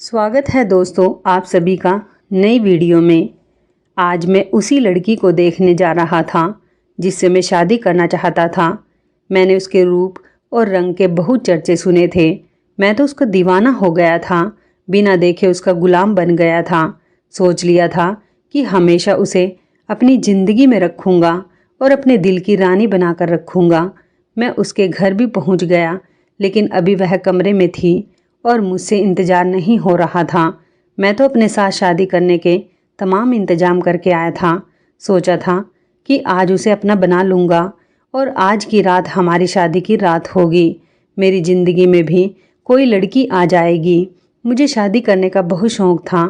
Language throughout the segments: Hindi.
स्वागत है दोस्तों आप सभी का नई वीडियो में। आज मैं उसी लड़की को देखने जा रहा था जिससे मैं शादी करना चाहता था। मैंने उसके रूप और रंग के बहुत चर्चे सुने थे। मैं तो उसका दीवाना हो गया था, बिना देखे उसका गुलाम बन गया था। सोच लिया था कि हमेशा उसे अपनी ज़िंदगी में रखूँगा और अपने दिल की रानी बनाकर रखूँगा। मैं उसके घर भी पहुँच गया, लेकिन अभी वह कमरे में थी और मुझसे इंतज़ार नहीं हो रहा था। मैं तो अपने साथ शादी करने के तमाम इंतज़ाम करके आया था। सोचा था कि आज उसे अपना बना लूँगा और आज की रात हमारी शादी की रात होगी। मेरी ज़िंदगी में भी कोई लड़की आ जाएगी। मुझे शादी करने का बहुत शौक़ था।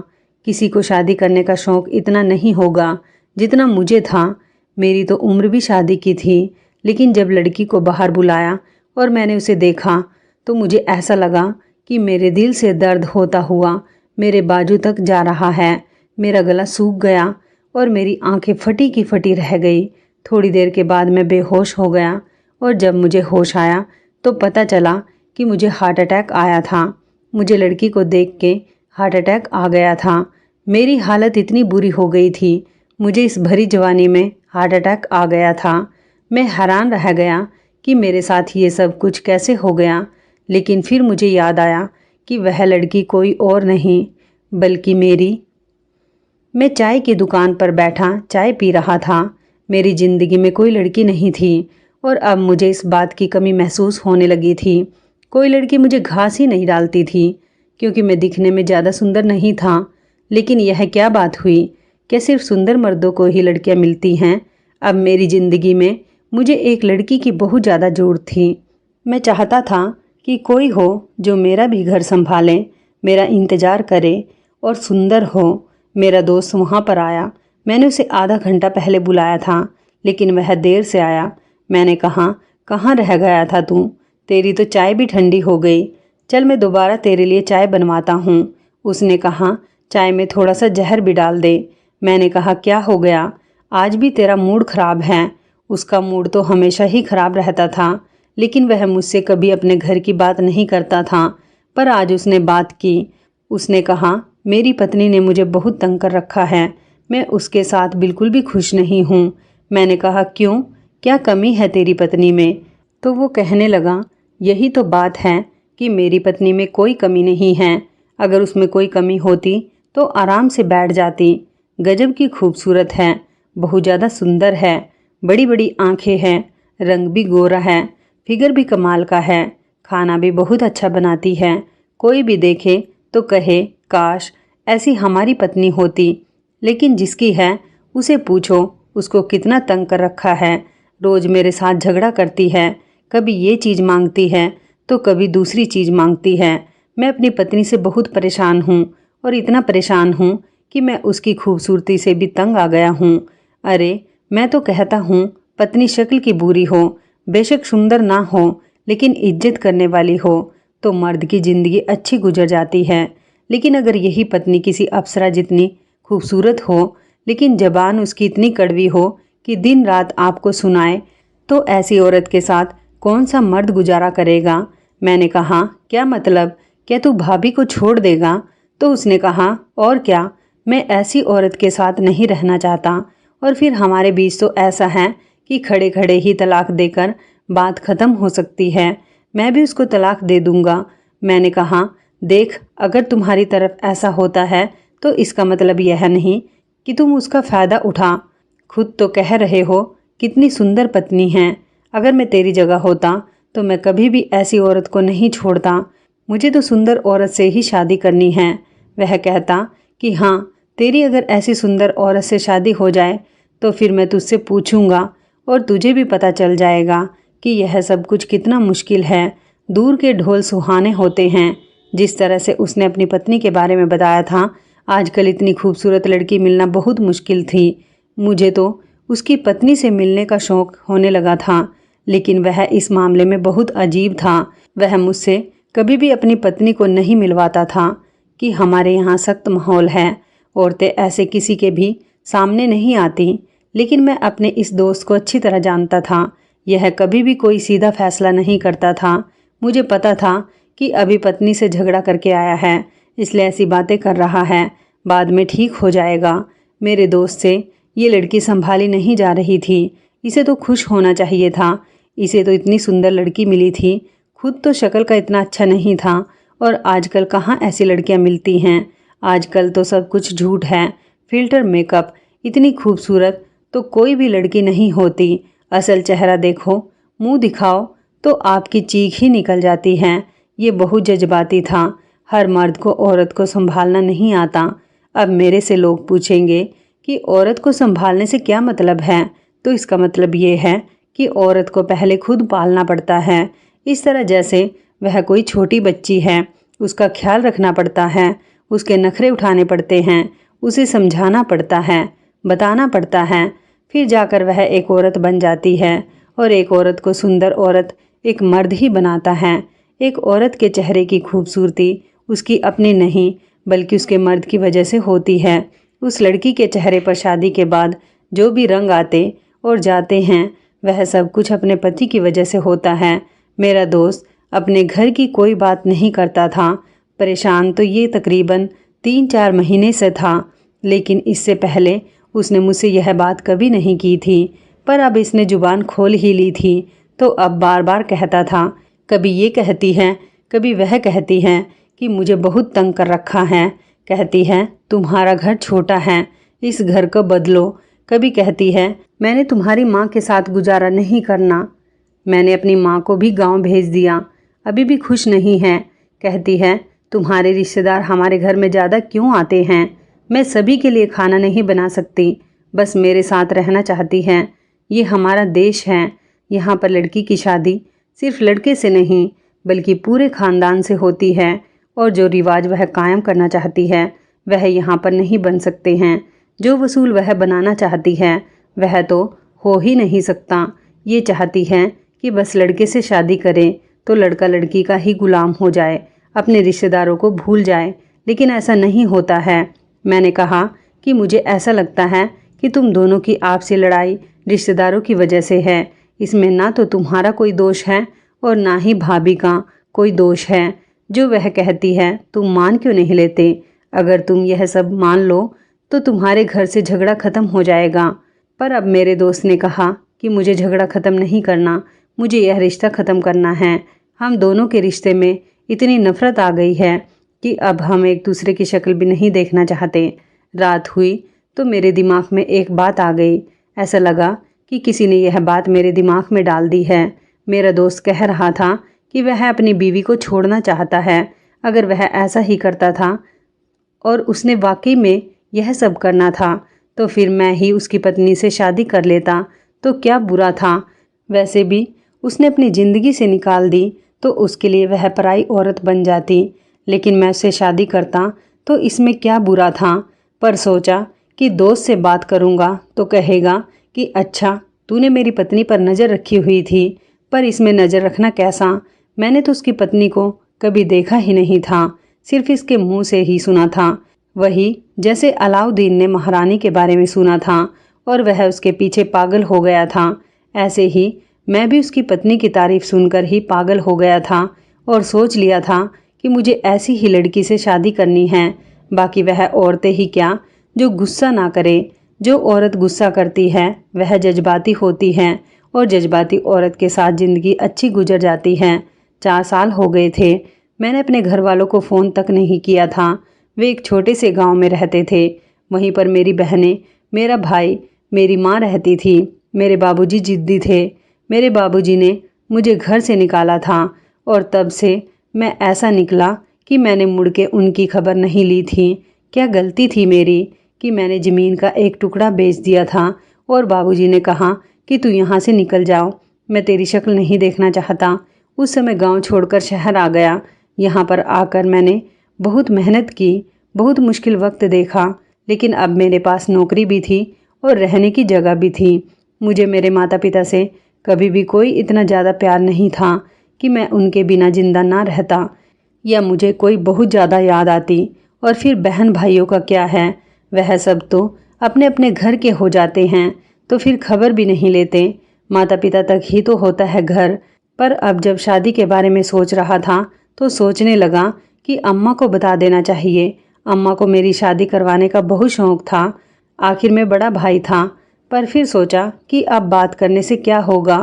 किसी को शादी करने का शौक़ इतना नहीं होगा जितना मुझे था। मेरी तो उम्र भी शादी की थी, लेकिन जब लड़की को बाहर बुलाया और मैंने उसे देखा तो मुझे ऐसा लगा कि मेरे दिल से दर्द होता हुआ मेरे बाजू तक जा रहा है। मेरा गला सूख गया और मेरी आंखें फटी की फटी रह गई। थोड़ी देर के बाद मैं बेहोश हो गया और जब मुझे होश आया तो पता चला कि मुझे हार्ट अटैक आया था। मुझे लड़की को देख के हार्ट अटैक आ गया था। मेरी हालत इतनी बुरी हो गई थी, मुझे इस भरी जवानी में हार्ट अटैक आ गया था। मैं हैरान रह गया कि मेरे साथ ये सब कुछ कैसे हो गया। लेकिन फिर मुझे याद आया कि वह लड़की कोई और नहीं बल्कि मैं चाय की दुकान पर बैठा चाय पी रहा था। मेरी ज़िंदगी में कोई लड़की नहीं थी और अब मुझे इस बात की कमी महसूस होने लगी थी। कोई लड़की मुझे घास ही नहीं डालती थी क्योंकि मैं दिखने में ज़्यादा सुंदर नहीं था। लेकिन यह क्या बात हुई? क्या सिर्फ सुंदर मर्दों को ही लड़कियां मिलती हैं? अब मेरी ज़िंदगी में मुझे एक लड़की की बहुत ज़्यादा ज़रूरत थी। मैं चाहता था कि कोई हो जो मेरा भी घर संभाले, मेरा इंतज़ार करे और सुंदर हो। मेरा दोस्त वहाँ पर आया। मैंने उसे आधा घंटा पहले बुलाया था, लेकिन वह देर से आया। मैंने कहा, कहाँ रह गया था तू? तेरी तो चाय भी ठंडी हो गई। चल मैं दोबारा तेरे लिए चाय बनवाता हूँ। उसने कहा, चाय में थोड़ा सा जहर भी डाल दे। मैंने कहा, क्या हो गया? आज भी तेरा मूड ख़राब है। उसका मूड तो हमेशा ही ख़राब रहता था, लेकिन वह मुझसे कभी अपने घर की बात नहीं करता था। पर आज उसने बात की। उसने कहा, मेरी पत्नी ने मुझे बहुत तंग कर रखा है। मैं उसके साथ बिल्कुल भी खुश नहीं हूँ। मैंने कहा, क्यों? क्या कमी है तेरी पत्नी में? तो वो कहने लगा, यही तो बात है कि मेरी पत्नी में कोई कमी नहीं है। अगर उसमें कोई कमी होती तो आराम से बैठ जाती। गजब की खूबसूरत है, बहुत ज़्यादा सुंदर है, बड़ी बड़ी आँखें हैं, रंग भी गोरा है, फिगर भी कमाल का है, खाना भी बहुत अच्छा बनाती है। कोई भी देखे तो कहे, काश ऐसी हमारी पत्नी होती। लेकिन जिसकी है उसे पूछो उसको कितना तंग कर रखा है। रोज़ मेरे साथ झगड़ा करती है, कभी ये चीज़ मांगती है तो कभी दूसरी चीज़ मांगती है। मैं अपनी पत्नी से बहुत परेशान हूँ और इतना परेशान हूँ कि मैं उसकी खूबसूरती से भी तंग आ गया हूँ। अरे मैं तो कहता हूँ, पत्नी शक्ल की बुरी हो, बेशक सुंदर ना हो, लेकिन इज्जत करने वाली हो तो मर्द की ज़िंदगी अच्छी गुजर जाती है। लेकिन अगर यही पत्नी किसी अप्सरा जितनी खूबसूरत हो, लेकिन ज़बान उसकी इतनी कड़वी हो कि दिन रात आपको सुनाए, तो ऐसी औरत के साथ कौन सा मर्द गुजारा करेगा? मैंने कहा, क्या मतलब? क्या तू भाभी को छोड़ देगा? तो उसने कहा, और क्या, मैं ऐसी औरत के साथ नहीं रहना चाहता। और फिर हमारे बीच तो ऐसा है कि खड़े खड़े ही तलाक देकर बात ख़त्म हो सकती है। मैं भी उसको तलाक दे दूंगा। मैंने कहा, देख, अगर तुम्हारी तरफ ऐसा होता है तो इसका मतलब यह नहीं कि तुम उसका फ़ायदा उठा। खुद तो कह रहे हो कितनी सुंदर पत्नी है। अगर मैं तेरी जगह होता तो मैं कभी भी ऐसी औरत को नहीं छोड़ता। मुझे तो सुंदर औरत से ही शादी करनी है। वह कहता कि हाँ, तेरी अगर ऐसी सुंदर औरत से शादी हो जाए तो फिर मैं तुझसे पूछूंगा और तुझे भी पता चल जाएगा कि यह सब कुछ कितना मुश्किल है। दूर के ढोल सुहाने होते हैं। जिस तरह से उसने अपनी पत्नी के बारे में बताया था, आजकल इतनी खूबसूरत लड़की मिलना बहुत मुश्किल थी। मुझे तो उसकी पत्नी से मिलने का शौक़ होने लगा था, लेकिन वह इस मामले में बहुत अजीब था। वह मुझसे कभी भी अपनी पत्नी को नहीं मिलवाता था कि हमारे यहाँ सख्त माहौल है, औरतें ऐसे किसी के भी सामने नहीं आती। लेकिन मैं अपने इस दोस्त को अच्छी तरह जानता था। यह कभी भी कोई सीधा फैसला नहीं करता था। मुझे पता था कि अभी पत्नी से झगड़ा करके आया है, इसलिए ऐसी बातें कर रहा है, बाद में ठीक हो जाएगा। मेरे दोस्त से ये लड़की संभाली नहीं जा रही थी। इसे तो खुश होना चाहिए था। इसे तो इतनी सुंदर लड़की मिली थी। खुद तो शक्ल का इतना अच्छा नहीं था। और आजकल कहाँ ऐसी लड़कियां मिलती हैं। आजकल तो सब कुछ झूठ है, फिल्टर मेकअप। इतनी खूबसूरत तो कोई भी लड़की नहीं होती। असल चेहरा देखो, मुंह दिखाओ तो आपकी चीख ही निकल जाती है। ये बहुत जज्बाती था। हर मर्द को औरत को संभालना नहीं आता। अब मेरे से लोग पूछेंगे कि औरत को संभालने से क्या मतलब है, तो इसका मतलब ये है कि औरत को पहले खुद पालना पड़ता है। इस तरह जैसे वह कोई छोटी बच्ची है, उसका ख्याल रखना पड़ता है, उसके नखरे उठाने पड़ते हैं, उसे समझाना पड़ता है, बताना पड़ता है, फिर जाकर वह एक औरत बन जाती है। और एक औरत को सुंदर औरत एक मर्द ही बनाता है। एक औरत के चेहरे की खूबसूरती उसकी अपनी नहीं बल्कि उसके मर्द की वजह से होती है। उस लड़की के चेहरे पर शादी के बाद जो भी रंग आते और जाते हैं वह सब कुछ अपने पति की वजह से होता है। मेरा दोस्त अपने घर की कोई बात नहीं करता था। परेशान तो ये तकरीबन 3-4 महीने से था, लेकिन इससे पहले उसने मुझसे यह बात कभी नहीं की थी। पर अब इसने जुबान खोल ही ली थी तो अब बार बार कहता था। कभी ये कहती है, कभी वह कहती है कि मुझे बहुत तंग कर रखा है। कहती है तुम्हारा घर छोटा है, इस घर को बदलो। कभी कहती है मैंने तुम्हारी माँ के साथ गुजारा नहीं करना। मैंने अपनी माँ को भी गांव भेज दिया, अभी भी खुश नहीं है। कहती है तुम्हारे रिश्तेदार हमारे घर में ज़्यादा क्यों आते हैं। मैं सभी के लिए खाना नहीं बना सकती, बस मेरे साथ रहना चाहती हैं। ये हमारा देश है, यहाँ पर लड़की की शादी सिर्फ लड़के से नहीं बल्कि पूरे खानदान से होती है। और जो रिवाज वह कायम करना चाहती है वह यहाँ पर नहीं बन सकते हैं। जो वसूल वह बनाना चाहती है वह तो हो ही नहीं सकता। ये चाहती है कि बस लड़के से शादी करे तो लड़का लड़की का ही गुलाम हो जाए, अपने रिश्तेदारों को भूल जाए। लेकिन ऐसा नहीं होता है। मैंने कहा कि मुझे ऐसा लगता है कि तुम दोनों की आपसी लड़ाई रिश्तेदारों की वजह से है। इसमें ना तो तुम्हारा कोई दोष है और ना ही भाभी का कोई दोष है। जो वह कहती है तुम मान क्यों नहीं लेते। अगर तुम यह सब मान लो तो तुम्हारे घर से झगड़ा ख़त्म हो जाएगा। पर अब मेरे दोस्त ने कहा कि मुझे झगड़ा ख़त्म नहीं करना, मुझे यह रिश्ता ख़त्म करना है। हम दोनों के रिश्ते में इतनी नफ़रत आ गई है कि अब हम एक दूसरे की शक्ल भी नहीं देखना चाहते। रात हुई तो मेरे दिमाग में एक बात आ गई। ऐसा लगा कि किसी ने यह बात मेरे दिमाग में डाल दी है। मेरा दोस्त कह रहा था कि वह अपनी बीवी को छोड़ना चाहता है। अगर वह ऐसा ही करता था और उसने वाकई में यह सब करना था तो फिर मैं ही उसकी पत्नी से शादी कर लेता तो क्या बुरा था। वैसे भी उसने अपनी ज़िंदगी से निकाल दी तो उसके लिए वह पराई औरत बन जाती। लेकिन मैं उससे शादी करता तो इसमें क्या बुरा था। पर सोचा कि दोस्त से बात करूँगा तो कहेगा कि अच्छा तूने मेरी पत्नी पर नज़र रखी हुई थी, पर इसमें नज़र रखना कैसा। मैंने तो उसकी पत्नी को कभी देखा ही नहीं था, सिर्फ इसके मुंह से ही सुना था। वही जैसे अलाउद्दीन ने महारानी के बारे में सुना था और वह उसके पीछे पागल हो गया था, ऐसे ही मैं भी उसकी पत्नी की तारीफ सुनकर ही पागल हो गया था और सोच लिया था कि मुझे ऐसी ही लड़की से शादी करनी है। बाकी वह औरतें ही क्या जो गुस्सा ना करे। जो औरत गुस्सा करती है वह जज्बाती होती है और जज्बाती औरत के साथ ज़िंदगी अच्छी गुजर जाती है। 4 साल हो गए थे, मैंने अपने घर वालों को फ़ोन तक नहीं किया था। वे एक छोटे से गांव में रहते थे। वहीं पर मेरी बहनें, मेरा भाई, मेरी माँ रहती थी। मेरे बाबूजी जिद्दी थे। मेरे बाबूजी ने मुझे घर से निकाला था और तब से मैं ऐसा निकला कि मैंने मुड़ के उनकी खबर नहीं ली थी। क्या गलती थी मेरी कि मैंने ज़मीन का एक टुकड़ा बेच दिया था और बाबूजी ने कहा कि तू यहाँ से निकल जाओ, मैं तेरी शक्ल नहीं देखना चाहता। उस समय गांव छोड़कर शहर आ गया। यहाँ पर आकर मैंने बहुत मेहनत की, बहुत मुश्किल वक्त देखा, लेकिन अब मेरे पास नौकरी भी थी और रहने की जगह भी थी। मुझे मेरे माता पिता से कभी भी कोई इतना ज़्यादा प्यार नहीं था कि मैं उनके बिना जिंदा ना रहता, या मुझे कोई बहुत ज़्यादा याद आती। और फिर बहन भाइयों का क्या है, वह सब तो अपने अपने घर के हो जाते हैं तो फिर खबर भी नहीं लेते। माता पिता तक ही तो होता है घर। पर अब जब शादी के बारे में सोच रहा था तो सोचने लगा कि अम्मा को बता देना चाहिए। अम्मा को मेरी शादी करवाने का बहुत शौक़ था। आखिर में बड़ा भाई था, पर फिर सोचा कि अब बात करने से क्या होगा।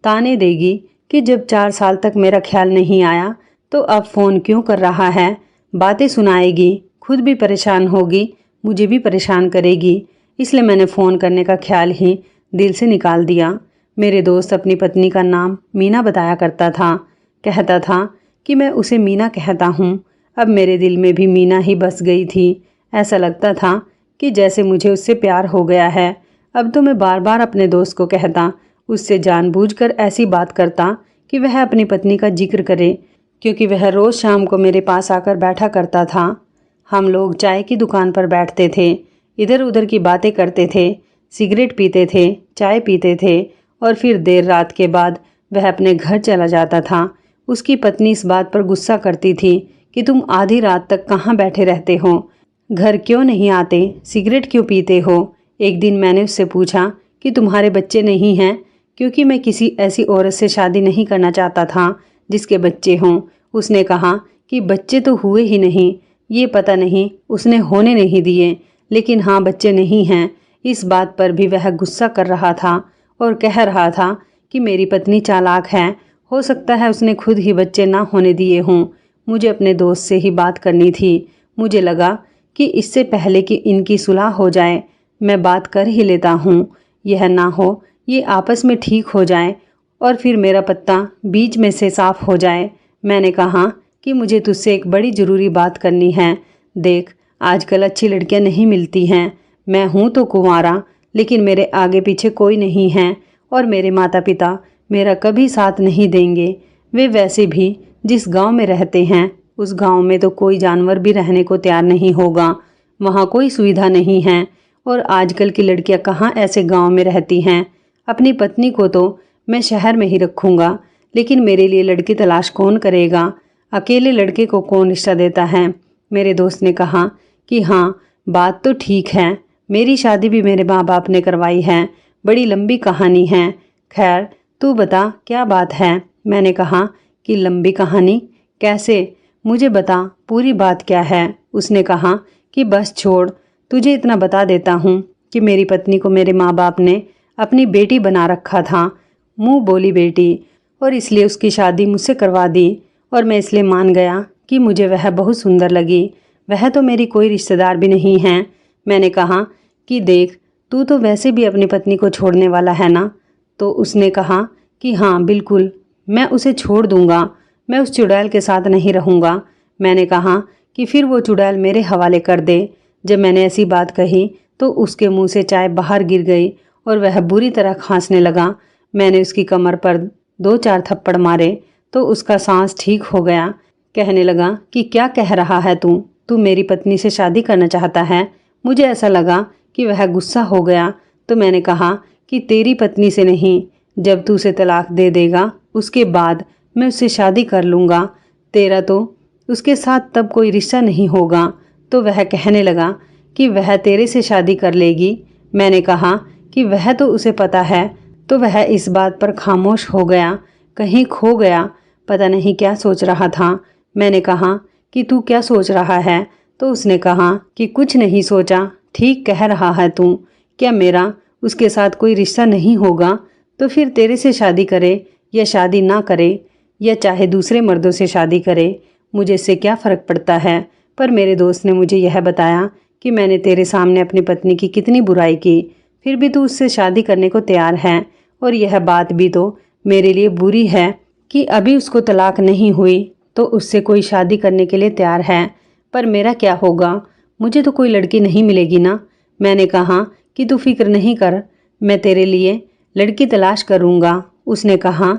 ताने देगी कि जब 4 साल तक मेरा ख्याल नहीं आया तो अब फ़ोन क्यों कर रहा है। बातें सुनाएगी, खुद भी परेशान होगी, मुझे भी परेशान करेगी। इसलिए मैंने फ़ोन करने का ख्याल ही दिल से निकाल दिया। मेरे दोस्त अपनी पत्नी का नाम मीना बताया करता था। कहता था कि मैं उसे मीना कहता हूँ। अब मेरे दिल में भी मीना ही बस गई थी। ऐसा लगता था कि जैसे मुझे उससे प्यार हो गया है। अब तो मैं बार बार अपने दोस्त को कहता, उससे जानबूझकर ऐसी बात करता कि वह अपनी पत्नी का जिक्र करे, क्योंकि वह रोज़ शाम को मेरे पास आकर बैठा करता था। हम लोग चाय की दुकान पर बैठते थे, इधर उधर की बातें करते थे, सिगरेट पीते थे, चाय पीते थे और फिर देर रात के बाद वह अपने घर चला जाता था। उसकी पत्नी इस बात पर गुस्सा करती थी कि तुम आधी रात तक कहाँ बैठे रहते हो, घर क्यों नहीं आते, सिगरेट क्यों पीते हो। एक दिन मैंने उससे पूछा कि तुम्हारे बच्चे नहीं हैं, क्योंकि मैं किसी ऐसी औरत से शादी नहीं करना चाहता था जिसके बच्चे हों। उसने कहा कि बच्चे तो हुए ही नहीं, ये पता नहीं उसने होने नहीं दिए, लेकिन हाँ बच्चे नहीं हैं। इस बात पर भी वह गुस्सा कर रहा था और कह रहा था कि मेरी पत्नी चालाक है, हो सकता है उसने खुद ही बच्चे ना होने दिए हों। मुझे अपने दोस्त से ही बात करनी थी। मुझे लगा कि इससे पहले कि इनकी सुलह हो जाए मैं बात कर ही लेता हूँ। यह ना हो ये आपस में ठीक हो जाए और फिर मेरा पत्ता बीच में से साफ हो जाए। मैंने कहा कि मुझे तुझसे एक बड़ी ज़रूरी बात करनी है। देख, आजकल अच्छी लड़कियां नहीं मिलती हैं। मैं हूँ तो कुंवारा, लेकिन मेरे आगे पीछे कोई नहीं है और मेरे माता पिता मेरा कभी साथ नहीं देंगे। वे वैसे भी जिस गांव में रहते हैं उस गांव में तो कोई जानवर भी रहने को तैयार नहीं होगा। वहाँ कोई सुविधा नहीं है और आजकल की लड़कियां कहाँ ऐसे गांव में रहती हैं। अपनी पत्नी को तो मैं शहर में ही रखूँगा, लेकिन मेरे लिए लड़की तलाश कौन करेगा। अकेले लड़के को कौन रिश्ता देता है। मेरे दोस्त ने कहा कि हाँ, बात तो ठीक है, मेरी शादी भी मेरे माँ बाप ने करवाई है, बड़ी लंबी कहानी है। खैर तू बता क्या बात है। मैंने कहा कि लंबी कहानी कैसे, मुझे बता पूरी बात क्या है। उसने कहा कि बस छोड़, तुझे इतना बता देता हूँ कि मेरी पत्नी को मेरे माँ बाप ने अपनी बेटी बना रखा था, मुँह बोली बेटी, और इसलिए उसकी शादी मुझसे करवा दी। और मैं इसलिए मान गया कि मुझे वह बहुत सुंदर लगी। वह तो मेरी कोई रिश्तेदार भी नहीं है। मैंने कहा कि देख, तू तो वैसे भी अपनी पत्नी को छोड़ने वाला है ना। तो उसने कहा कि हाँ बिल्कुल, मैं उसे छोड़ दूंगा, मैं उस चुड़ैल के साथ नहीं रहूँगा। मैंने कहा कि फिर वो चुड़ैल मेरे हवाले कर दे। जब मैंने ऐसी बात कही तो उसके मुंह से चाय बाहर गिर गई और वह बुरी तरह खांसने लगा। मैंने उसकी कमर पर 2-4 थप्पड़ मारे तो उसका सांस ठीक हो गया। कहने लगा कि क्या कह रहा है तू मेरी पत्नी से शादी करना चाहता है। मुझे ऐसा लगा कि वह गुस्सा हो गया, तो मैंने कहा कि तेरी पत्नी से नहीं, जब तू उसे तलाक दे देगा उसके बाद मैं उससे शादी कर लूँगा। तेरा तो उसके साथ तब कोई रिश्ता नहीं होगा। तो वह कहने लगा कि वह तेरे से शादी कर लेगी। मैंने कहा कि वह तो उसे पता है। तो वह इस बात पर खामोश हो गया, कहीं खो गया, पता नहीं क्या सोच रहा था। मैंने कहा कि तू क्या सोच रहा है। तो उसने कहा कि कुछ नहीं सोचा, ठीक कह रहा है तू। क्या मेरा उसके साथ कोई रिश्ता नहीं होगा तो फिर तेरे से शादी करे या शादी ना करे, या चाहे दूसरे मर्दों से शादी करे, मुझे इससे क्या फ़र्क पड़ता है। पर मेरे दोस्त ने मुझे यह बताया कि मैंने तेरे सामने अपनी पत्नी की कितनी बुराई की, फिर भी तू उससे शादी करने को तैयार है। और यह बात भी तो मेरे लिए बुरी है कि अभी उसको तलाक नहीं हुई तो उससे कोई शादी करने के लिए तैयार है। पर मेरा क्या होगा, मुझे तो कोई लड़की नहीं मिलेगी ना। मैंने कहा कि तू फिक्र नहीं कर, मैं तेरे लिए लड़की तलाश करूँगा। उसने कहा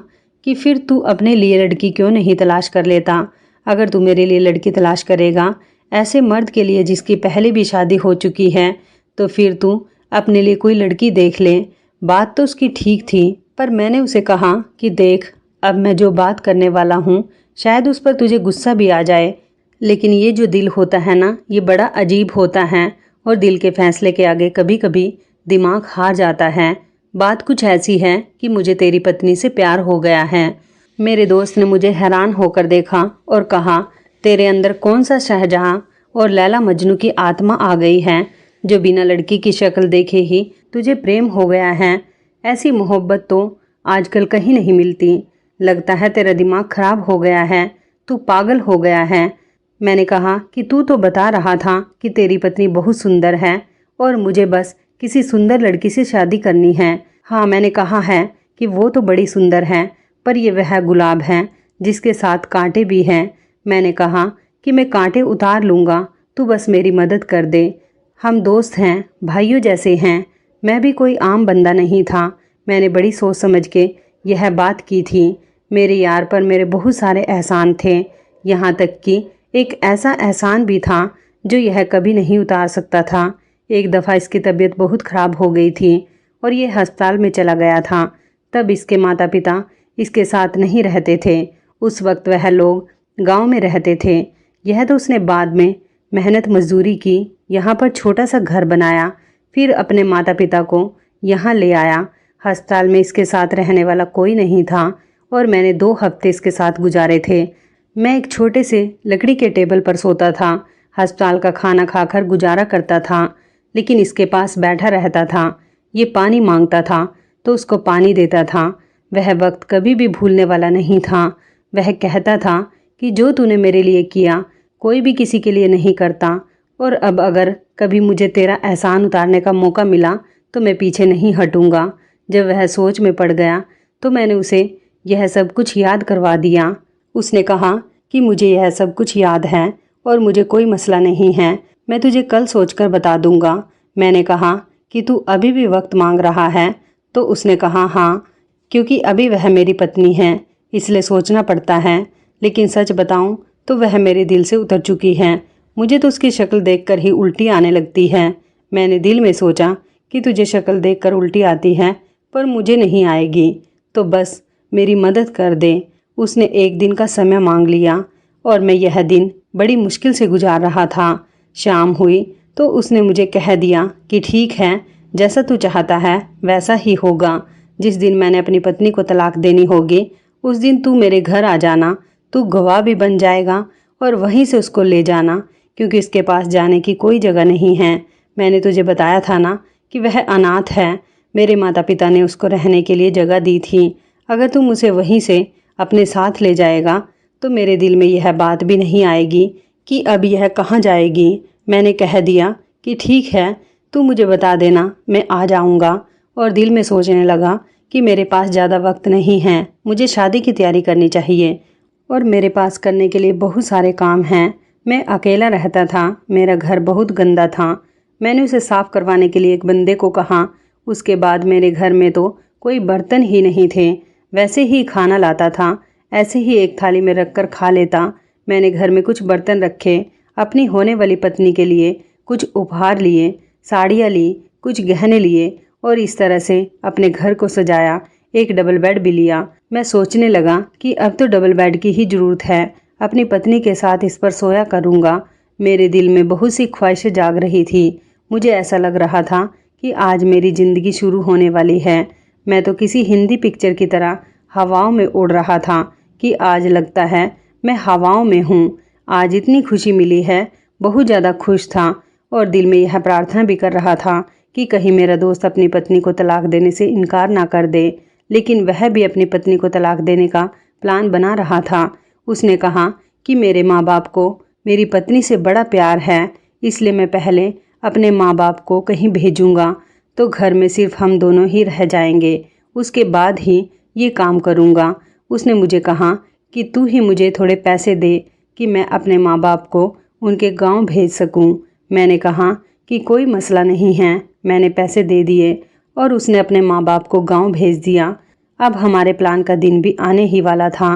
कि फिर तू अपने लिए लड़की क्यों नहीं तलाश कर लेता। अगर तू मेरे लिए लड़की तलाश करेगा ऐसे मर्द के लिए जिसकी पहले भी शादी हो चुकी है, तो फिर तू अपने लिए कोई लड़की देख ले। बात तो उसकी ठीक थी, पर मैंने उसे कहा कि देख, अब मैं जो बात करने वाला हूँ शायद उस पर तुझे गुस्सा भी आ जाए, लेकिन ये जो दिल होता है ना, ये बड़ा अजीब होता है और दिल के फैसले के आगे कभी कभी दिमाग हार जाता है। बात कुछ ऐसी है कि मुझे तेरी पत्नी से प्यार हो गया है। मेरे दोस्त ने मुझे हैरान होकर देखा और कहा तेरे अंदर कौन सा शाहजहां और लैला मजनू की आत्मा आ गई है जो बिना लड़की की शक्ल देखे ही तुझे प्रेम हो गया है। ऐसी मोहब्बत तो आजकल कहीं नहीं मिलती। लगता है तेरा दिमाग खराब हो गया है, तू पागल हो गया है। मैंने कहा कि तू तो बता रहा था कि तेरी पत्नी बहुत सुंदर है और मुझे बस किसी सुंदर लड़की से शादी करनी है। हाँ, मैंने कहा है कि वो तो बड़ी सुंदर है, पर ये वह गुलाब है जिसके साथ कांटे भी हैं। मैंने कहा कि मैं कांटे उतार लूँगा, तू बस मेरी मदद कर दे। हम दोस्त हैं, भाइयों जैसे हैं। मैं भी कोई आम बंदा नहीं था। मैंने बड़ी सोच समझ के यह बात की थी। मेरे यार पर मेरे बहुत सारे एहसान थे, यहाँ तक कि एक ऐसा एहसान भी था जो यह कभी नहीं उतार सकता था। एक दफ़ा इसकी तबीयत बहुत ख़राब हो गई थी और ये अस्पताल में चला गया था। तब इसके माता पिता इसके साथ नहीं रहते थे। उस वक्त वह लोग गांव में रहते थे। यह तो उसने बाद में मेहनत मजदूरी की, यहाँ पर छोटा सा घर बनाया, फिर अपने माता पिता को यहाँ ले आया। अस्पताल में इसके साथ रहने वाला कोई नहीं था और मैंने 2 हफ्ते इसके साथ गुजारे थे। मैं एक छोटे से लकड़ी के टेबल पर सोता था, अस्पताल का खाना खाकर गुजारा करता था, लेकिन इसके पास बैठा रहता था। ये पानी मांगता था तो उसको पानी देता था। वह वक्त कभी भी भूलने वाला नहीं था। वह कहता था कि जो तूने मेरे लिए किया कोई भी किसी के लिए नहीं करता, और अब अगर कभी मुझे तेरा एहसान उतारने का मौका मिला तो मैं पीछे नहीं हटूंगा। जब वह सोच में पड़ गया तो मैंने उसे यह सब कुछ याद करवा दिया। उसने कहा कि मुझे यह सब कुछ याद है और मुझे कोई मसला नहीं है, मैं तुझे कल सोचकर बता दूंगा। मैंने कहा कि तू अभी भी वक्त मांग रहा है? तो उसने कहा हाँ, क्योंकि अभी वह मेरी पत्नी है, इसलिए सोचना पड़ता है। लेकिन सच बताऊं तो वह मेरे दिल से उतर चुकी है। मुझे तो उसकी शक्ल देखकर ही उल्टी आने लगती है। मैंने दिल में सोचा कि तुझे शक्ल देखकर उल्टी आती है पर मुझे नहीं आएगी, तो बस मेरी मदद कर दे। उसने एक दिन का समय मांग लिया और मैं यह दिन बड़ी मुश्किल से गुजार रहा था। शाम हुई तो उसने मुझे कह दिया कि ठीक है, जैसा तू चाहता है वैसा ही होगा। जिस दिन मैंने अपनी पत्नी को तलाक देनी होगी उस दिन तू मेरे घर आ जाना। तू गवाह भी बन जाएगा और वहीं से उसको ले जाना, क्योंकि इसके पास जाने की कोई जगह नहीं है। मैंने तुझे बताया था ना कि वह अनाथ है। मेरे माता पिता ने उसको रहने के लिए जगह दी थी। अगर तुम उसे वहीं से अपने साथ ले जाएगा तो मेरे दिल में यह बात भी नहीं आएगी कि अब यह कहाँ जाएगी। मैंने कह दिया कि ठीक है, तू मुझे बता देना, मैं आ जाऊँगा। और दिल में सोचने लगा कि मेरे पास ज़्यादा वक्त नहीं है, मुझे शादी की तैयारी करनी चाहिए और मेरे पास करने के लिए बहुत सारे काम हैं। मैं अकेला रहता था, मेरा घर बहुत गंदा था। मैंने उसे साफ़ करवाने के लिए एक बंदे को कहा। उसके बाद मेरे घर में तो कोई बर्तन ही नहीं थे, वैसे ही खाना लाता था, ऐसे ही एक थाली में रख कर खा लेता। मैंने घर में कुछ बर्तन रखे, अपनी होने वाली पत्नी के लिए कुछ उपहार लिए, साड़ियाँ ली, कुछ गहने लिए और इस तरह से अपने घर को सजाया। एक डबल बेड भी लिया। मैं सोचने लगा कि अब तो डबल बेड की ही ज़रूरत है, अपनी पत्नी के साथ इस पर सोया करूँगा। मेरे दिल में बहुत सी ख्वाहिशें जाग रही थी। मुझे ऐसा लग रहा था कि आज मेरी ज़िंदगी शुरू होने वाली है। मैं तो किसी हिंदी पिक्चर की तरह हवाओं में उड़ रहा था कि आज लगता है मैं हवाओं में हूँ। आज इतनी खुशी मिली है, बहुत ज़्यादा खुश था और दिल में यह प्रार्थना भी कर रहा था कि कहीं मेरा दोस्त अपनी पत्नी को तलाक देने से इनकार ना कर दे। लेकिन वह भी अपनी पत्नी को तलाक देने का प्लान बना रहा था। उसने कहा कि मेरे माँ बाप को मेरी पत्नी से बड़ा प्यार है, इसलिए मैं पहले अपने माँ बाप को कहीं भेजूँगा तो घर में सिर्फ हम दोनों ही रह जाएंगे, उसके बाद ही ये काम करूँगा। उसने मुझे कहा कि तू ही मुझे थोड़े पैसे दे कि मैं अपने माँ बाप को उनके गांव भेज सकूं। मैंने कहा कि कोई मसला नहीं है। मैंने पैसे दे दिए और उसने अपने माँ बाप को गांव भेज दिया। अब हमारे प्लान का दिन भी आने ही वाला था।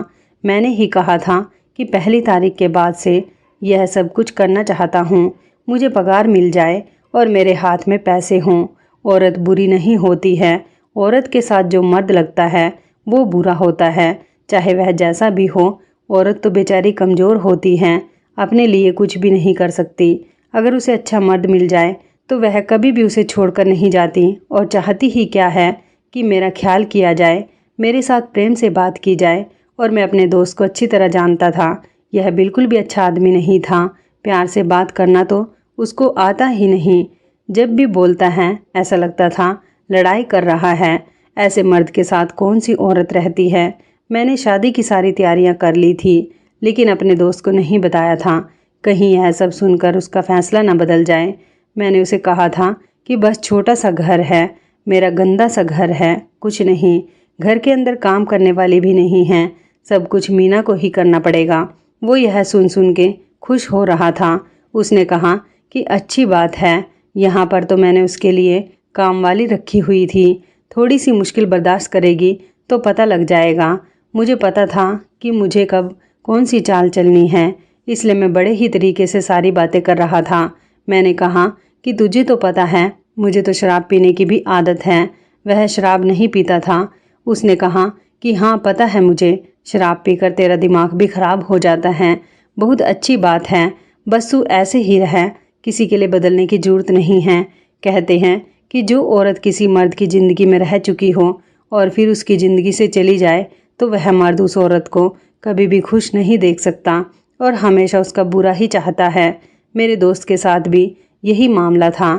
मैंने ही कहा था कि 1 तारीख के बाद से यह सब कुछ करना चाहता हूँ। मुझे पगार मिल जाए और मेरे हाथ में पैसे हों। औरत बुरी नहीं होती है, औरत के साथ जो मर्द लगता है वो बुरा होता है, चाहे वह जैसा भी हो। औरत तो बेचारी कमज़ोर होती है, अपने लिए कुछ भी नहीं कर सकती। अगर उसे अच्छा मर्द मिल जाए तो वह कभी भी उसे छोड़कर नहीं जाती और चाहती ही क्या है कि मेरा ख्याल किया जाए, मेरे साथ प्रेम से बात की जाए। और मैं अपने दोस्त को अच्छी तरह जानता था, यह बिल्कुल भी अच्छा आदमी नहीं था। प्यार से बात करना तो उसको आता ही नहीं। जब भी बोलता है ऐसा लगता था लड़ाई कर रहा है। ऐसे मर्द के साथ कौन सी औरत रहती है। मैंने शादी की सारी तैयारियां कर ली थी, लेकिन अपने दोस्त को नहीं बताया था, कहीं यह सब सुनकर उसका फैसला न बदल जाए। मैंने उसे कहा था कि बस छोटा सा घर है, मेरा गंदा सा घर है, कुछ नहीं, घर के अंदर काम करने वाली भी नहीं है, सब कुछ मीना को ही करना पड़ेगा। वो यह सुन के खुश हो रहा था। उसने कहा कि अच्छी बात है, यहाँ पर तो मैंने उसके लिए काम वाली रखी हुई थी, थोड़ी सी मुश्किल बर्दाश्त करेगी तो पता लग जाएगा। मुझे पता था कि मुझे कब कौन सी चाल चलनी है, इसलिए मैं बड़े ही तरीके से सारी बातें कर रहा था। मैंने कहा कि तुझे तो पता है मुझे तो शराब पीने की भी आदत है। वह शराब नहीं पीता था। उसने कहा कि हाँ पता है मुझे, शराब पीकर तेरा दिमाग भी खराब हो जाता है। बहुत अच्छी बात है, बस तू ऐसे ही रह, किसी के लिए बदलने की जरूरत नहीं है। कहते हैं कि जो औरत किसी मर्द की ज़िंदगी में रह चुकी हो और फिर उसकी ज़िंदगी से चली जाए तो वह मर्द उस औरत को कभी भी खुश नहीं देख सकता और हमेशा उसका बुरा ही चाहता है। मेरे दोस्त के साथ भी यही मामला था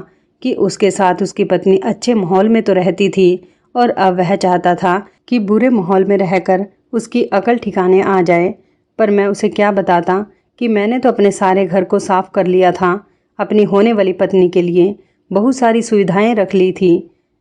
कि उसके साथ उसकी पत्नी अच्छे माहौल में तो रहती थी और अब वह चाहता था कि बुरे माहौल में रहकर उसकी अकल ठिकाने आ जाए। पर मैं उसे क्या बताता कि मैंने तो अपने सारे घर को साफ कर लिया था, अपनी होने वाली पत्नी के लिए बहुत सारी सुविधाएं रख ली थी।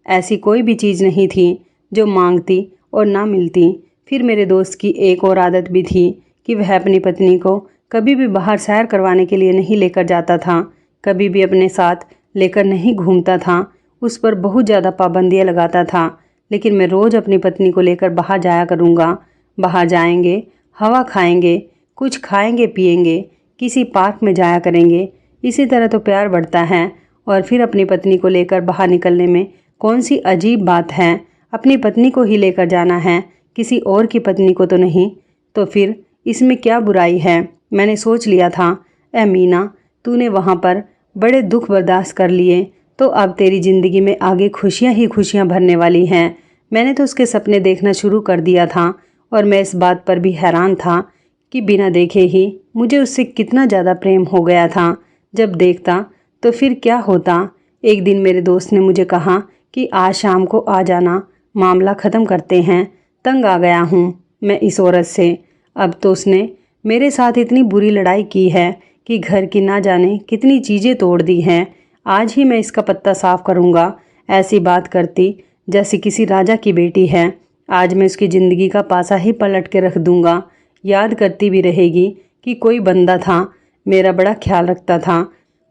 ऐसी कोई भी चीज़ नहीं थी जो मांगती और ना मिलती। फिर मेरे दोस्त की एक और आदत भी थी कि वह अपनी पत्नी को कभी भी बाहर सैर करवाने के लिए नहीं लेकर जाता था, कभी भी अपने साथ लेकर नहीं घूमता था, उस पर बहुत ज़्यादा पाबंदियाँ लगाता था। लेकिन मैं रोज़ अपनी पत्नी को लेकर बाहर जाया करूँगा। बाहर जाएंगे, हवा खाएंगे, कुछ खाएंगे पिएंगे, किसी पार्क में जाया करेंगे। इसी तरह तो प्यार बढ़ता है। और फिर अपनी पत्नी को लेकर बाहर निकलने में कौन सी अजीब बात है। अपनी पत्नी को ही लेकर जाना है, किसी और की पत्नी को तो नहीं। तो फिर इसमें क्या बुराई है। मैंने सोच लिया था, ए मीना, तूने वहाँ पर बड़े दुख बर्दाश्त कर लिए तो अब तेरी ज़िंदगी में आगे खुशियाँ ही खुशियाँ भरने वाली हैं। मैंने तो उसके सपने देखना शुरू कर दिया था और मैं इस बात पर भी हैरान था कि बिना देखे ही मुझे उससे कितना ज़्यादा प्रेम हो गया था। जब देखता तो फिर क्या होता। एक दिन मेरे दोस्त ने मुझे कहा कि आज शाम को आ जाना, मामला ख़त्म करते हैं, तंग आ गया हूँ मैं इस औरत से। अब तो उसने मेरे साथ इतनी बुरी लड़ाई की है कि घर की ना जाने कितनी चीज़ें तोड़ दी हैं। आज ही मैं इसका पत्ता साफ करूँगा। ऐसी बात करती जैसे किसी राजा की बेटी है। आज मैं उसकी ज़िंदगी का पासा ही पलट के रख दूँगा। याद करती भी रहेगी कि कोई बंदा था, मेरा बड़ा ख्याल रखता था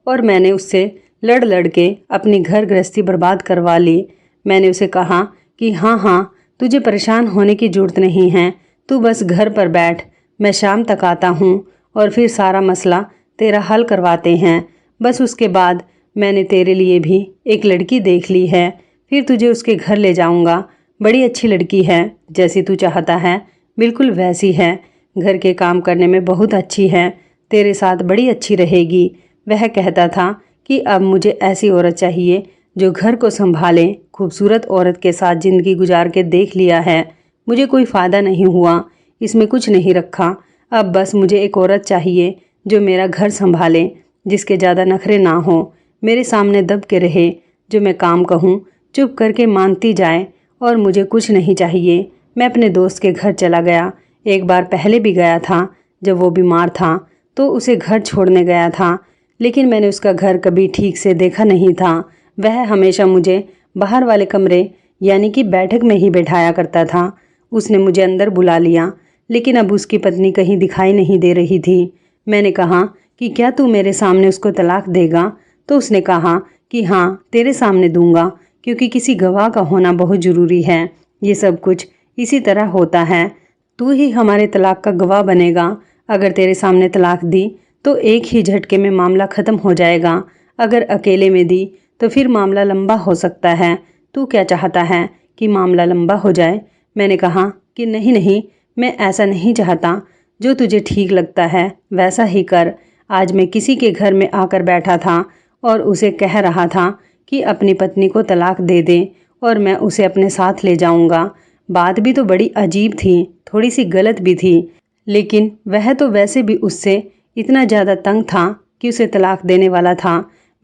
और मैंने उससे लड़ लड़ के अपनी घर गृहस्थी बर्बाद करवा ली। मैंने उसे कहा कि हाँ हाँ, तुझे परेशान होने की ज़रूरत नहीं है, तू बस घर पर बैठ, मैं शाम तक आता हूँ और फिर सारा मसला तेरा हल करवाते हैं। बस उसके बाद मैंने तेरे लिए भी एक लड़की देख ली है, फिर तुझे उसके घर ले जाऊँगा। बड़ी अच्छी लड़की है, जैसी तू चाहता है बिल्कुल वैसी है, घर के काम करने में बहुत अच्छी है, तेरे साथ बड़ी अच्छी रहेगी। वह कहता था कि अब मुझे ऐसी औरत चाहिए जो घर को संभाले। खूबसूरत औरत के साथ ज़िंदगी गुजार के देख लिया है, मुझे कोई फ़ायदा नहीं हुआ, इसमें कुछ नहीं रखा। अब बस मुझे एक औरत चाहिए जो मेरा घर संभाले, जिसके ज़्यादा नखरे ना हो, मेरे सामने दब के रहे, जो मैं काम कहूँ चुप करके मानती जाए और मुझे कुछ नहीं चाहिए। मैं अपने दोस्त के घर चला गया। एक बार पहले भी गया था, जब वो बीमार था तो उसे घर छोड़ने गया था, लेकिन मैंने उसका घर कभी ठीक से देखा नहीं था। वह हमेशा मुझे बाहर वाले कमरे यानी कि बैठक में ही बैठाया करता था। उसने मुझे अंदर बुला लिया, लेकिन अब उसकी पत्नी कहीं दिखाई नहीं दे रही थी। मैंने कहा कि क्या तू मेरे सामने उसको तलाक देगा? तो उसने कहा कि हाँ, तेरे सामने दूंगा, क्योंकि किसी गवाह का होना बहुत ज़रूरी है। ये सब कुछ इसी तरह होता है, तू ही हमारे तलाक का गवाह बनेगा। अगर तेरे सामने तलाक दी तो एक ही झटके में मामला ख़त्म हो जाएगा, अगर अकेले में दी तो फिर मामला लंबा हो सकता है। तू क्या चाहता है कि मामला लंबा हो जाए? मैंने कहा कि नहीं नहीं, मैं ऐसा नहीं चाहता, जो तुझे ठीक लगता है वैसा ही कर। आज मैं किसी के घर में आकर बैठा था और उसे कह रहा था कि अपनी पत्नी को तलाक दे दे और मैं उसे अपने साथ ले जाऊंगा। बात भी तो बड़ी अजीब थी, थोड़ी सी गलत भी थी, लेकिन वह तो वैसे भी उससे इतना ज़्यादा तंग था कि उसे तलाक देने वाला था।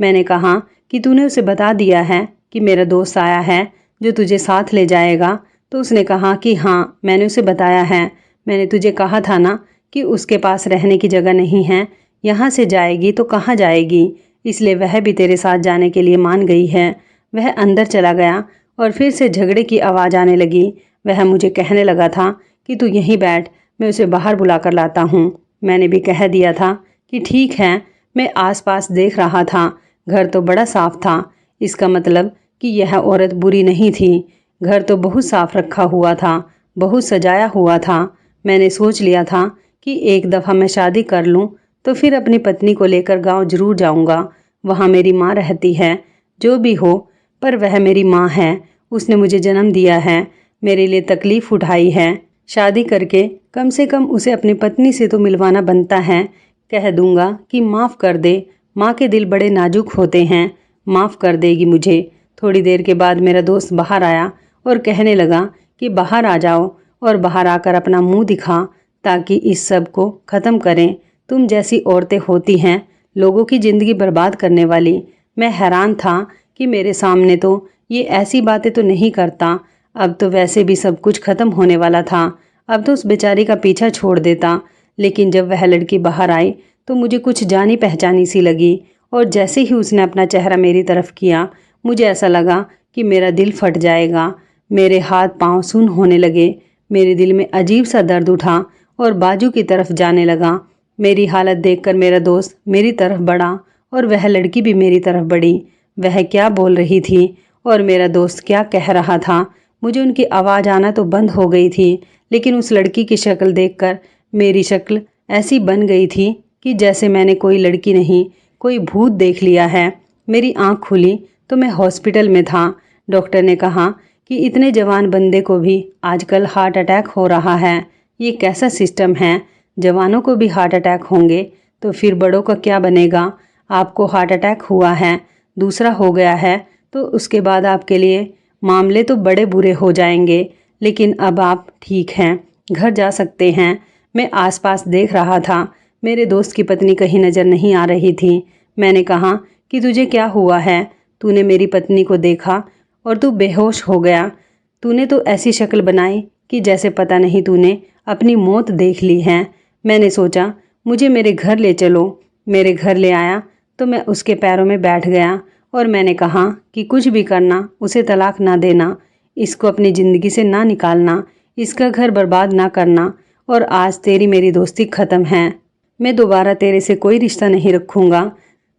मैंने कहा कि तूने उसे बता दिया है कि मेरा दोस्त आया है जो तुझे साथ ले जाएगा? तो उसने कहा कि हाँ, मैंने उसे बताया है। मैंने तुझे कहा था ना कि उसके पास रहने की जगह नहीं है, यहाँ से जाएगी तो कहाँ जाएगी, इसलिए वह भी तेरे साथ जाने के लिए मान गई है। वह अंदर चला गया और फिर से झगड़े की आवाज़ आने लगी। वह मुझे कहने लगा था कि तू यहीं बैठ, मैं उसे बाहर बुला कर लाता हूँ। मैंने भी कह दिया था कि ठीक है। मैं आसपास देख रहा था, घर तो बड़ा साफ था। इसका मतलब कि यह औरत बुरी नहीं थी। घर तो बहुत साफ रखा हुआ था, बहुत सजाया हुआ था। मैंने सोच लिया था कि एक दफ़ा मैं शादी कर लूँ तो फिर अपनी पत्नी को लेकर गांव जरूर जाऊंगा। वहाँ मेरी माँ रहती है, जो भी हो पर वह मेरी माँ है। उसने मुझे जन्म दिया है, मेरे लिए तकलीफ़ उठाई है। शादी करके कम से कम उसे अपनी पत्नी से तो मिलवाना बनता है। कह दूंगा कि माफ़ कर दे, माँ के दिल बड़े नाजुक होते हैं, माफ़ कर देगी मुझे। थोड़ी देर के बाद मेरा दोस्त बाहर आया और कहने लगा कि बाहर आ जाओ और बाहर आकर अपना मुंह दिखा ताकि इस सब को ख़त्म करें। तुम जैसी औरतें होती हैं लोगों की ज़िंदगी बर्बाद करने वाली। मैं हैरान था कि मेरे सामने तो ये ऐसी बातें तो नहीं करता। अब तो वैसे भी सब कुछ ख़त्म होने वाला था। अब तो उस बेचारी का पीछा छोड़ देता। लेकिन जब वह लड़की बाहर आई तो मुझे कुछ जानी पहचानी सी लगी और जैसे ही उसने अपना चेहरा मेरी तरफ किया मुझे ऐसा लगा कि मेरा दिल फट जाएगा। मेरे हाथ पांव सुन्न होने लगे। मेरे दिल में अजीब सा दर्द उठा और बाजू की तरफ जाने लगा। मेरी हालत देखकर मेरा दोस्त मेरी तरफ बढ़ा और वह लड़की भी मेरी तरफ बढ़ी। वह क्या बोल रही थी और मेरा दोस्त क्या कह रहा था, मुझे उनकी आवाज़ आना तो बंद हो गई थी, लेकिन उस लड़की की शक्ल देखकर मेरी शक्ल ऐसी बन गई थी कि जैसे मैंने कोई लड़की नहीं, कोई भूत देख लिया है। मेरी आंख खुली तो मैं हॉस्पिटल में था। डॉक्टर ने कहा कि इतने जवान बंदे को भी आजकल हार्ट अटैक हो रहा है। ये कैसा सिस्टम है, जवानों को भी हार्ट अटैक होंगे तो फिर बड़ों का क्या बनेगा। आपको हार्ट अटैक हुआ है, दूसरा हो गया है, तो उसके बाद आपके लिए मामले तो बड़े बुरे हो जाएंगे। लेकिन अब आप ठीक हैं, घर जा सकते हैं। मैं आसपास देख रहा था, मेरे दोस्त की पत्नी कहीं नज़र नहीं आ रही थी। मैंने कहा कि तुझे क्या हुआ है, तूने मेरी पत्नी को देखा और तू बेहोश हो गया। तूने तो ऐसी शक्ल बनाई कि जैसे पता नहीं तूने अपनी मौत देख ली है। मैंने सोचा मुझे मेरे घर ले चलो। मेरे घर ले आया तो मैं उसके पैरों में बैठ गया और मैंने कहा कि कुछ भी करना, उसे तलाक ना देना, इसको अपनी ज़िंदगी से ना निकालना, इसका घर बर्बाद ना करना। और आज तेरी मेरी दोस्ती ख़त्म है। मैं दोबारा तेरे से कोई रिश्ता नहीं रखूँगा।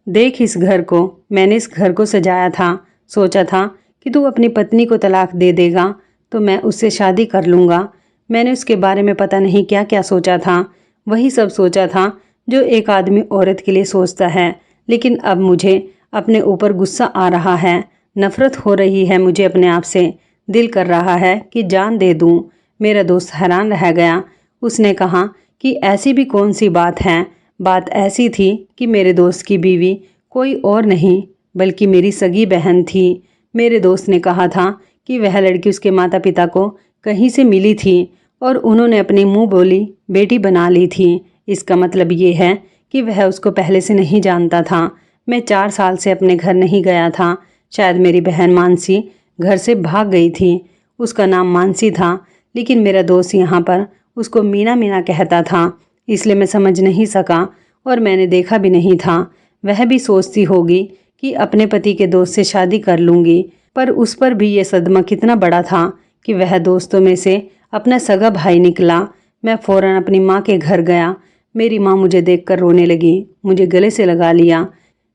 देख इस घर को, मैंने इस घर को सजाया था। सोचा था कि तू अपनी पत्नी को तलाक दे देगा तो मैं उससे शादी कर लूँगा। मैंने उसके बारे में पता नहीं क्या क्या सोचा था। वही सब सोचा था जो एक आदमी औरत के लिए सोचता है। लेकिन अब मुझे अपने ऊपर गुस्सा आ रहा है, नफ़रत हो रही है मुझे अपने आप से। दिल कर रहा है कि जान दे दूँ। मेरा दोस्त हैरान रह गया। उसने कहा कि ऐसी भी कौन सी बात है। बात ऐसी थी कि मेरे दोस्त की बीवी कोई और नहीं बल्कि मेरी सगी बहन थी। मेरे दोस्त ने कहा था कि वह लड़की उसके माता पिता को कहीं से मिली थी और उन्होंने अपनी मुंह बोली बेटी बना ली थी। इसका मतलब ये है कि वह उसको पहले से नहीं जानता था। मैं 4 साल से अपने घर नहीं गया था। शायद मेरी बहन मानसी घर से भाग गई थी। उसका नाम मानसी था, लेकिन मेरा दोस्त यहाँ पर उसको मीना मीना कहता था, इसलिए मैं समझ नहीं सका और मैंने देखा भी नहीं था। वह भी सोचती होगी कि अपने पति के दोस्त से शादी कर लूँगी, पर उस पर भी ये सदमा कितना बड़ा था कि वह दोस्तों में से अपना सगा भाई निकला। मैं फ़ौरन अपनी माँ के घर गया। मेरी माँ मुझे देखकर रोने लगी, मुझे गले से लगा लिया।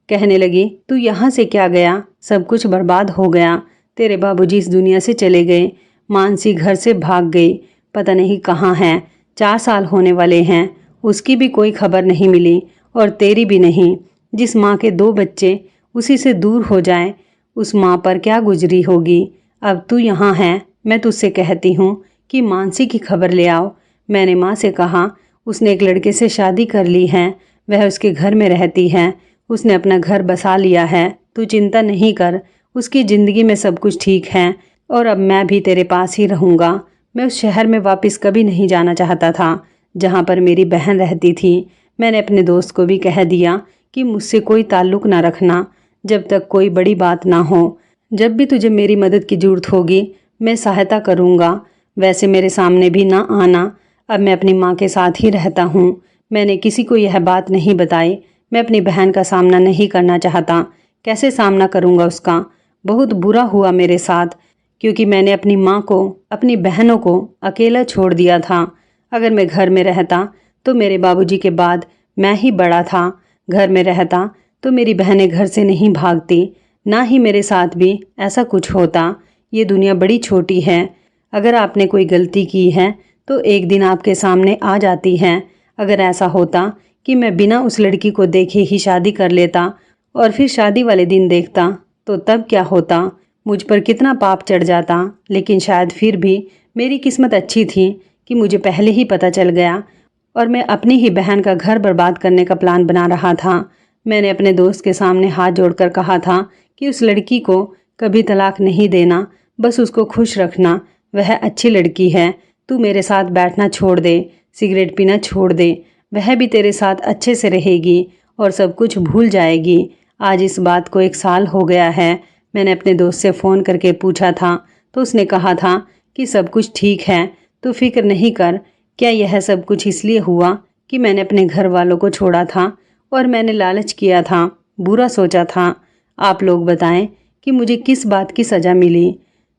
कहने लगी, तू यहाँ से क्या गया, सब कुछ बर्बाद हो गया। तेरे बाबूजी इस दुनिया से चले गए, मानसी घर से भाग गई, पता नहीं कहाँ है। 4 साल होने वाले हैं, उसकी भी कोई खबर नहीं मिली और तेरी भी नहीं। जिस माँ के 2 बच्चे उसी से दूर हो जाएं, उस माँ पर क्या गुजरी होगी। अब तू यहाँ है, मैं तुझसे कहती हूँ कि मानसी की खबर ले आओ। मैंने माँ से कहा, उसने एक लड़के से शादी कर ली है, वह उसके घर में रहती है, उसने अपना घर बसा लिया है। तू चिंता नहीं कर, उसकी ज़िंदगी में सब कुछ ठीक है और अब मैं भी तेरे पास ही रहूँगा। मैं उस शहर में वापस कभी नहीं जाना चाहता था जहाँ पर मेरी बहन रहती थी। मैंने अपने दोस्त को भी कह दिया कि मुझसे कोई ताल्लुक़ ना रखना जब तक कोई बड़ी बात ना हो। जब भी तुझे मेरी मदद की ज़रूरत होगी मैं सहायता करूँगा। वैसे मेरे सामने भी ना आना। अब मैं अपनी माँ के साथ ही रहता हूँ। मैंने किसी को यह बात नहीं बताई। मैं अपनी बहन का सामना नहीं करना चाहता। कैसे सामना करूँगा उसका? बहुत बुरा हुआ मेरे साथ, क्योंकि मैंने अपनी माँ को, अपनी बहनों को अकेला छोड़ दिया था। अगर मैं घर में रहता तो मेरे बाबूजी के बाद मैं ही बड़ा था। घर में रहता तो मेरी बहनें घर से नहीं भागती, ना ही मेरे साथ भी ऐसा कुछ होता। ये दुनिया बड़ी छोटी है। अगर आपने कोई गलती की है तो एक दिन आपके सामने आ जाती है। अगर ऐसा होता कि मैं बिना उस लड़की को देखे ही शादी कर लेता और फिर शादी वाले दिन देखता तो तब क्या होता? मुझ पर कितना पाप चढ़ जाता। लेकिन शायद फिर भी मेरी किस्मत अच्छी थी कि मुझे पहले ही पता चल गया और मैं अपनी ही बहन का घर बर्बाद करने का प्लान बना रहा था। मैंने अपने दोस्त के सामने हाथ जोड़कर कहा था कि उस लड़की को कभी तलाक नहीं देना, बस उसको खुश रखना। वह अच्छी लड़की है। तू मेरे साथ बैठना छोड़ दे, सिगरेट पीना छोड़ दे। वह भी तेरे साथ अच्छे से रहेगी और सब कुछ भूल जाएगी। आज इस बात को 1 साल हो गया है। मैंने अपने दोस्त से फ़ोन करके पूछा था तो उसने कहा था कि सब कुछ ठीक है, तू फिक्र नहीं कर। क्या यह सब कुछ इसलिए हुआ कि मैंने अपने घर वालों को छोड़ा था और मैंने लालच किया था, बुरा सोचा था? आप लोग बताएं कि मुझे किस बात की सज़ा मिली।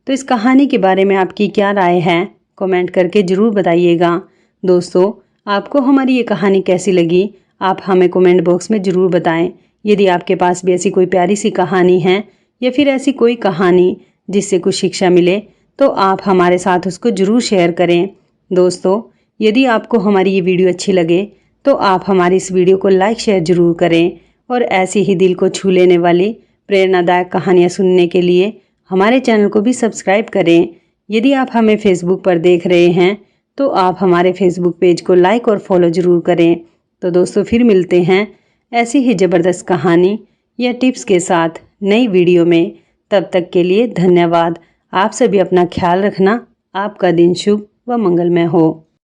तो इस कहानी के बारे में आपकी क्या राय है? कमेंट करके ज़रूर बताइएगा। दोस्तों, आपको हमारी ये कहानी कैसी लगी? आप हमें कमेंट बॉक्स में ज़रूर बताएं। यदि आपके पास भी ऐसी कोई प्यारी सी कहानी है या फिर ऐसी कोई कहानी जिससे कुछ शिक्षा मिले तो आप हमारे साथ उसको ज़रूर शेयर करें। दोस्तों, यदि आपको हमारी ये वीडियो अच्छी लगे तो आप हमारी इस वीडियो को लाइक शेयर ज़रूर करें और ऐसी ही दिल को छू लेने वाली प्रेरणादायक कहानियाँ सुनने के लिए हमारे चैनल को भी सब्सक्राइब करें। यदि आप हमें फेसबुक पर देख रहे हैं तो आप हमारे फेसबुक पेज को लाइक और फॉलो ज़रूर करें। तो दोस्तों, फिर मिलते हैं ऐसी ही ज़बरदस्त कहानी या टिप्स के साथ नई वीडियो में। तब तक के लिए धन्यवाद। आप सभी अपना ख्याल रखना। आपका दिन शुभ व मंगलमय हो।